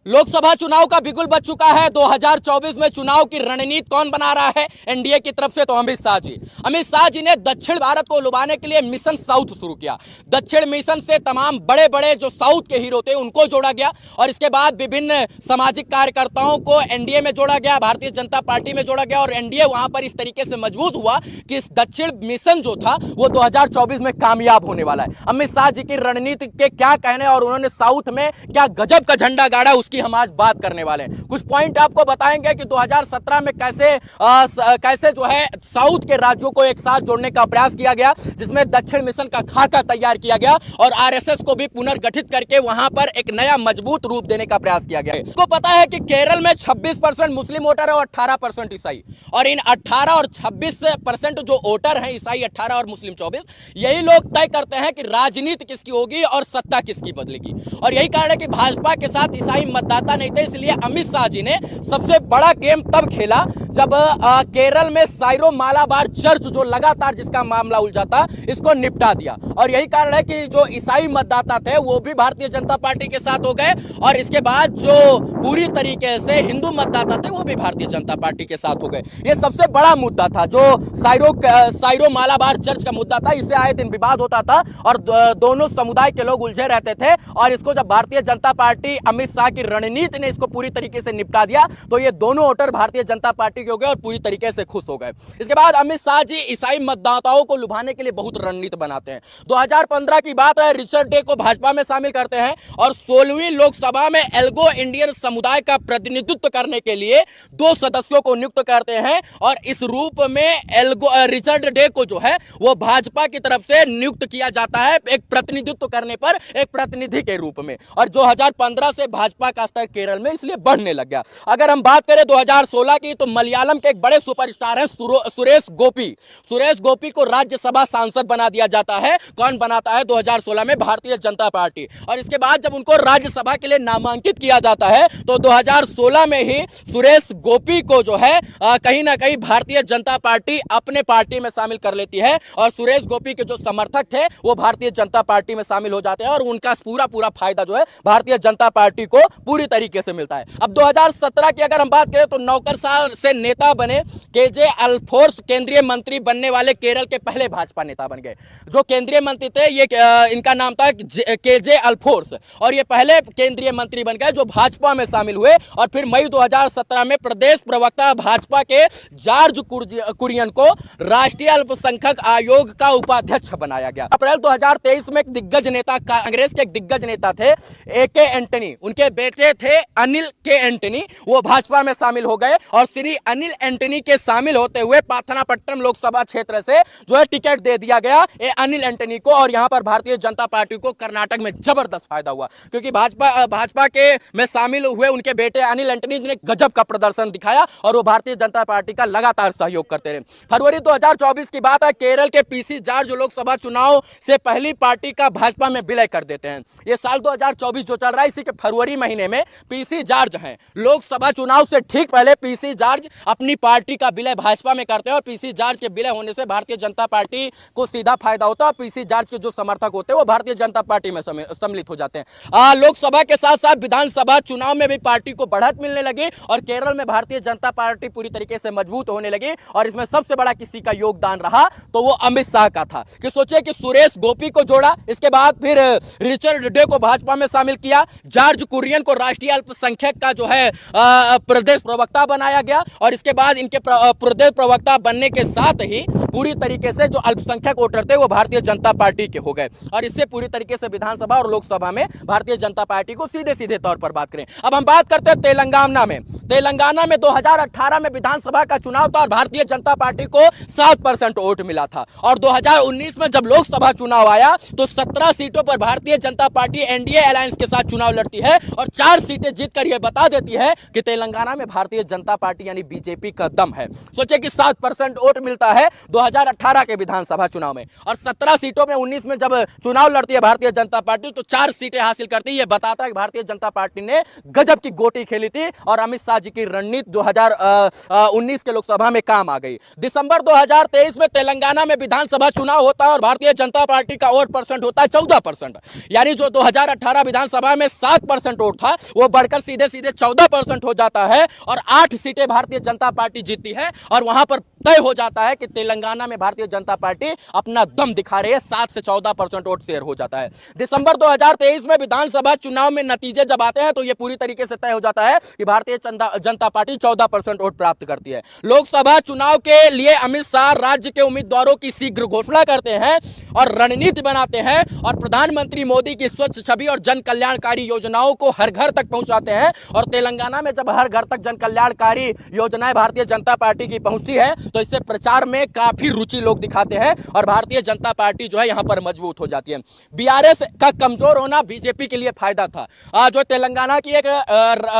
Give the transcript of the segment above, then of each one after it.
लोकसभा चुनाव का बिगुल बज चुका है। 2024 में चुनाव की रणनीति कौन बना रहा है एनडीए की तरफ से? तो अमित शाह जी। अमित शाह जी ने दक्षिण भारत को लुभाने के लिए मिशन साउथ शुरू किया। दक्षिण मिशन से तमाम बड़े बड़े जो साउथ के हीरो थे उनको जोड़ा गया और इसके बाद विभिन्न सामाजिक कार्यकर्ताओं को एनडीए में जोड़ा गया, भारतीय जनता पार्टी में जोड़ा गया और एनडीए वहां पर इस तरीके से मजबूत हुआ कि इस दक्षिण मिशन जो था वो 2024 में कामयाब होने वाला है। अमित शाह जी की रणनीति के क्या कहने और उन्होंने साउथ में क्या गजब का झंडा गाड़ा उसकी हम आज बात करने वाले हैं। कुछ पॉइंट आपको बताएंगे कि 2017 में कैसे जो है साउथ के राज्यों को एक साथ जोड़ने का प्रयास किया गया, जिसमें दक्षिण मिशन का खाका तैयार किया गया और आरएसएस को भी पुनर्गठित करके वहां पर एक नया मजबूत रूप देने का प्रयास किया गया है। आपको पता है कि केरल में 26% मुस्लिम वोटर है और 18% ईसाई, और इन 18 और 26% जो वोटर हैं ईसाई 18 और मुस्लिम 24, यही लोग तय करते हैं कि राजनीति किसकी होगी और सत्ता किसकी बदलेगी। और यही कारण है कि भाजपा के साथ ईसाई मतदाता नहीं थे, इसलिए अमित शाह जी ने सबसे बड़ा गेम तब खेला जब केरल में साइरो मालाबार चर्च जो लगातार जिसका मामला उलझा था इसको निपटा दिया। और यही कारण है कि जो ईसाई मतदाता थे वो भी भारतीय जनता पार्टी के साथ हो गए और इसके बाद जो पूरी तरीके से हिंदू मतदाता थे वो भी भारतीय जनता पार्टी के साथ हो गए। ये सबसे बड़ा मुद्दा था जो साइरो मालाबार चर्च का मुद्दा था। इससे आए दिन विवाद होता था और दोनों समुदाय के लोग उलझे रहते थे और इसको जब भारतीय जनता पार्टी अमित शाह की रणनीति ने इसको पूरी तरीके से निपटा दिया तो ये दोनों वोटर भारतीय जनता पार्टी के हो गए और पूरी तरीके से खुश हो गए। इसके बाद अमित शाह जी ईसाई मतदाताओं को लुभाने के लिए बहुत रणनीति बनाते हैं। 2015 की बात है, रिचर्ड डे को भाजपा में शामिल करते हैं और 16वीं लोकसभा में एल्गो इंडियन समुदाय का प्रतिनिधित्व करने के लिए 2 सदस्यों को नियुक्त करते हैं और इस रूप में रिचर्ड डे को जो है वो भाजपा की तरफ से नियुक्त किया जाता है एक प्रतिनिधित्व करने पर, एक प्रतिनिधि के रूप में। और 2015 से भाजपा का स्तर केरल में इसलिए बढ़ने लग गया। अगर हम बात करें 2016 की तो मलयालम के एक बड़े सुपरस्टार हैं सुरेश गोपी को राज्यसभा सांसद बना दिया जाता है। कौन बनाता है? 2016 में भारतीय जनता पार्टी। और इसके बाद जब उनको राज्यसभा के लिए नामांकित किया जाता है तो 2016 में ही सुरेश गोपी को जो है कहीं ना कहीं भारतीय जनता पार्टी अपने पार्टी में शामिल कर लेती है और सुरेश गोपी के जो समर्थक थे वो भारतीय जनता पार्टी में शामिल हो जाते हैं और उनका पूरा फायदा जो है भारतीय जनता पार्टी को पूरी तरीके से मिलता है। अब 2017 की अगर हम बात करें तो नौकरशाह से नेता बने केजे अल्फोर्स केंद्रीय मंत्री बनने वाले केरल के पहले भाजपा नेता बन गए। जो केंद्रीय मंत्री थे ये इनका नाम था केजे अल्फोर्स और ये पहले केंद्रीय मंत्री बन गए जो भाजपा में शामिल हुए और फिर मई 2017 में प्रदेश प्रवक्ता भाजपा के जॉर्ज कुरियन को राष्ट्रीय अल्पसंख्यक आयोग का उपाध्यक्ष बनाया गया। अप्रैल 2023 में एक दिग्गज नेता, कांग्रेस के एक दिग्गज नेता थे AK एंटनी, उनके बेटे थे अनिल के एंटनी, वो भाजपा में शामिल हो गए और श्री अनिल एंटनी के शामिल होते हुए पाथनापट्टनम लोकसभा क्षेत्र से जो है टिकट दे दिया गया अनिल एंटनी को। और यहां पर भारतीय जनता पार्टी को कर्नाटक में जबरदस्त फायदा हुआ क्योंकि भाजपा के में शामिल हुए उनके बेटे अनिल एंटनी ने गजब का प्रदर्शन दिखाया और वो भारतीय जनता पार्टी का लगातार सहयोग करते रहे। फरवरी 2024 की बात है, केरल के PC जॉर्ज लोकसभा चुनाव से पहली पार्टी का भाजपा में विलय कर देते हैं। ये साल 2024 जो चल रहा है इसी के फरवरी महीने में PC जॉर्ज हैं। लोकसभा चुनाव से ठीक पहले PC जॉर्ज अपनी पार्टी का विलय भाजपा में करते हैं और PC जॉर्ज के विलय होने से भारतीय जनता पार्टी को सीधा फायदा होता है और PC जॉर्ज के जो समर्थक होते हैं वो भारतीय जनता पार्टी में सम्मिलित हो जाते हैं। लोकसभा के साथ साथ विधानसभा चुनाव में भी पार्टी को बढ़त मिलने लगी और केरल में भारतीय जनता पार्टी पूरी तरीके से मजबूत होने लगी और इसमें सबसे बड़ा किसी का योगदान रहा तो वो अमित शाह का था कि सोचिए कि सुरेश गोपी को जोड़ा, इसके बाद फिर रिचर्ड डे को भाजपा में शामिल किया, जॉर्ज कुरियन को राष्ट्रीय अल्पसंख्यक का जो है प्रदेश प्रवक्ता बनाया गया और इसके बाद इनके प्रदेश प्रवक्ता बनने के साथ ही पूरी तरीके से जो अल्पसंख्यक वोटर थे वो भारतीय जनता पार्टी के हो गए और इससे पूरी तरीके से विधानसभा और लोकसभा में भारतीय जनता पार्टी को सीधे तौर पर बात करें। अब हम बात करते हैं तेलंगाना में 2018 में विधानसभा का चुनाव था और भारतीय जनता पार्टी को 7% वोट मिला था और 2019 में जब लोकसभा चुनाव आया तो 17 सीटों पर Bharatiya Janata party NDA alliance के साथ चुनाव लड़ती है और 4 सीटें जीतकर यह बता देती है कि तेलंगाना में भारतीय जनता पार्टी यानी बीजेपी का दम है। सोचिए कि 7% वोट मिलता है। 2018 के विधानसभा चुनाव में, और 17 सीटों में 19 में जब चुनाव लड़ती है भारतीय जनता पार्टी तो 4 सीटें हासिल करती है। यह बताता है कि भारतीय जनता पार्टी ने गजब की गोटी खेली थी और अमित शाह जी की रणनीति 2019 के लोकसभा में काम आ गई। दिसंबर 2023 में तेलंगाना में विधानसभा चुनाव होता है और भारतीय जनता पार्टी का वोट परसेंट होता है 14%, यानी जो 2018 विधानसभा में 7% वोट था वो बढ़कर सीधे सीधे 14% हो जाता है और 8 सीटें भारतीय जनता पार्टी जीतती है और वहां पर तय हो जाता है कि तेलंगाना में भारतीय जनता पार्टी अपना दम दिखा रही है। 7 से 14% वोट शेयर हो जाता है। दिसंबर 2023 में विधानसभा चुनाव में नतीजे जब आते हैं तो यह पूरी तरीके से तय हो जाता है कि भारतीय जनता पार्टी 14% वोट प्राप्त करती है। लोकसभा चुनाव के लिए अमित शाह राज्य के उम्मीदवारों की शीघ्र घोषणा करते हैं और रणनीति बनाते हैं और प्रधानमंत्री मोदी की स्वच्छ छवि और जन कल्याणकारी योजनाओं को हर घर तक पहुंचाते हैं। और तेलंगाना में जब हर घर तक जन कल्याणकारी योजनाएं भारतीय जनता पार्टी की पहुंचती है तो इससे प्रचार में काफी रुचि लोग दिखाते हैं और भारतीय जनता पार्टी जो है यहां पर मजबूत हो जाती है। बीआरएस का कमजोर होना बीजेपी के लिए फायदा था। जो तेलंगाना की एक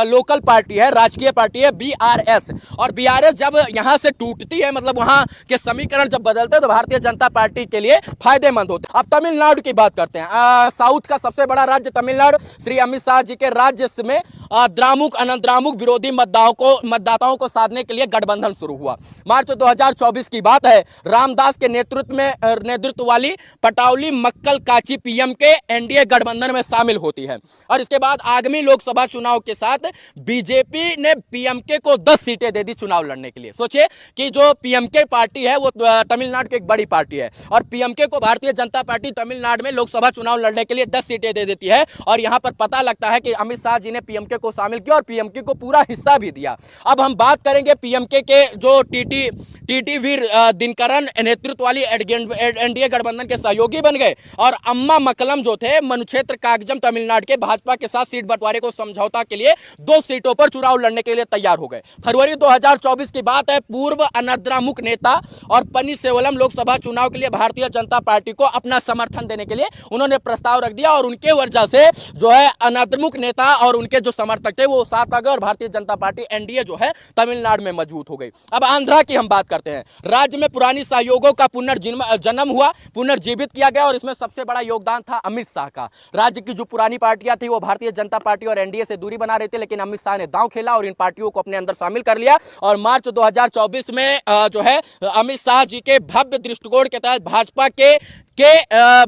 लोकल पार्टी है, राजकीय पार्टी है बीआरएस, और बीआरएस जब यहां से टूटती है, मतलब वहां के समीकरण जब बदलते हैं तो भारतीय जनता पार्टी के लिए फायदेमंद होते हैं। अब तमिलनाडु की बात करते हैं। साउथ का सबसे बड़ा राज्य तमिलनाडु, श्री अमित शाह जी के राज्य में द्रामुक अनंतरामुक विरोधी मतदाताओं को साधने के लिए गठबंधन शुरू हुआ। मार्च 2024 की बात है। रामदास के नेतृत्व वाली पटाउली मक्कल काची पीएम के एनडीए गठबंधन में शामिल होती है और इसके बाद आगामी लोकसभा चुनाव के साथ बीजेपी ने पीएमके को 10 सीटें दे दी चुनाव लड़ने के लिए। सोचिए कि जो पीएमके पार्टी है वो तमिलनाडु की एक बड़ी पार्टी है और पीएमके को भारतीय जनता पार्टी तमिलनाडु में लोकसभा चुनाव लड़ने के लिए 10 सीटें दे देती है और यहां पर पता लगता है कि अमित शाह जी ने पीएमके को शामिल किया और पीएमके को पूरा हिस्सा भी दिया। अब हम बात करेंगे पीएमके के जो टीटी वीर दिनकरन नेतृत्व वाली एनडीए गठबंधन के सहयोगी बन गए और अम्मा मकलम जो थे मनुक्षेत्र कागजम तमिलनाडु के भाजपा के साथ सीट बंटवारे को समझौता के लिए 2 सीटों पर चुनाव लड़ने के लिए तैयार हो गए। फरवरी 2024 की बात है। पूर्व अनाद्रामुक नेता और पन्नीरसेल्वम लोकसभा चुनाव के लिए भारतीय जनता पार्टी को अपना समर्थन देने के लिए उन्होंने प्रस्ताव रख दिया और उनके वजह से जो है अनाद्रमुक नेता और उनके जो समर्थक थे वो साथ आ गए और भारतीय जनता पार्टी एनडीए जो है तमिलनाडु में मजबूत हो गई। अब आंध्रा की हम बात करते हैं। राज्य में पुरानी सहयोगों का पुनर्जन्म हुआ, पुनर्जीवित किया गया और इसमें सबसे बड़ा योगदान था अमित शाह का। राज्य की जो पुरानी पार्टियां थी वो भारतीय जनता पार्टी और एनडीए से दूरी बना रही थी, लेकिन अमित शाह ने दांव खेला और इन पार्टियों को अपने अंदर शामिल कर लिया और मार्च 2024 में जो है अमित शाह जी के भव्य दृष्टिकोण के तहत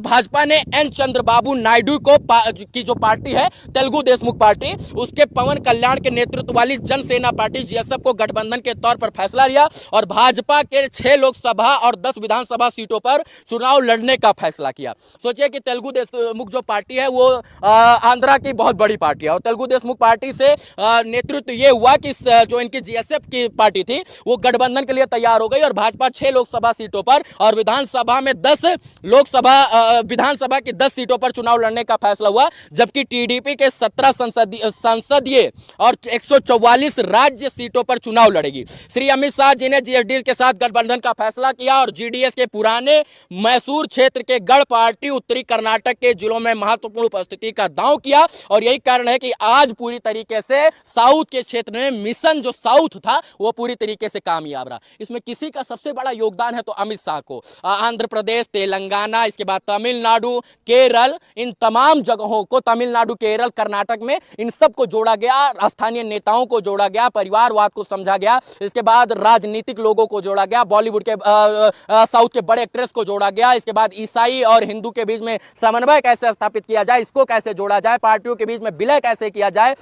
भाजपा ने एन चंद्रबाबू नायडू की जो पार्टी है तेलुगु देशमुख पार्टी, उसके पवन कल्याण के नेतृत्व वाली जनसेना पार्टी जीएसएफ को गठबंधन के तौर पर फैसला लिया और भाजपा के 6 लोकसभा और 10 विधानसभा सीटों पर चुनाव लड़ने का फैसला किया। सोचिए कि तेलुगु देशमुख जो पार्टी है वो आंध्रा की बहुत बड़ी पार्टी है और तेलुगु देशमुख पार्टी से नेतृत्व ये हुआ कि जो इनकी जीएसएफ की पार्टी थी वो गठबंधन के लिए तैयार हो गई और भाजपा 6 लोकसभा सीटों पर और विधानसभा में 10 विधानसभा की 10 सीटों पर चुनाव लड़ने का फैसला हुआ, जबकि टीडीपी के 17 संसदीय और 144 राज्य सीटों पर चुनाव लड़ेगी। श्री अमित शाह जी ने जीएसडी के साथ गठबंधन का फैसला किया और जीडीएस के पुराने मैसूर क्षेत्र के गढ़ पार्टी उत्तरी कर्नाटक के जिलों में महत्वपूर्ण उपस्थिति का दांव किया और यही कारण है कि आज पूरी तरीके से साउथ के क्षेत्र में मिशन जो साउथ था वो पूरी तरीके से कामयाब रहा। इसमें किसी का सबसे बड़ा योगदान है तो अमित शाह को। आंध्र प्रदेश, तेलंगाना, इसके बाद तमिलनाडु, केरल, इन तमाम जगहों को, तमिलनाडु, केरल, कर्नाटक में इन सब को जोड़ा गया, स्थानीय नेताओं को जोड़ा गया, परिवारवाद को समझा गया, इसके बाद राजनीतिक लोगों को जोड़ा गया, बॉलीवुड के साउथ के बड़े एक्ट्रेस को जोड़ा गया, इसके बाद ईसाई और हिंदू के बीच में समन्वय कैसे स्थापित किया जाए, इसको कैसे जोड़ा जाए, पार्टियों के बीच में विलय कैसे किया जाए।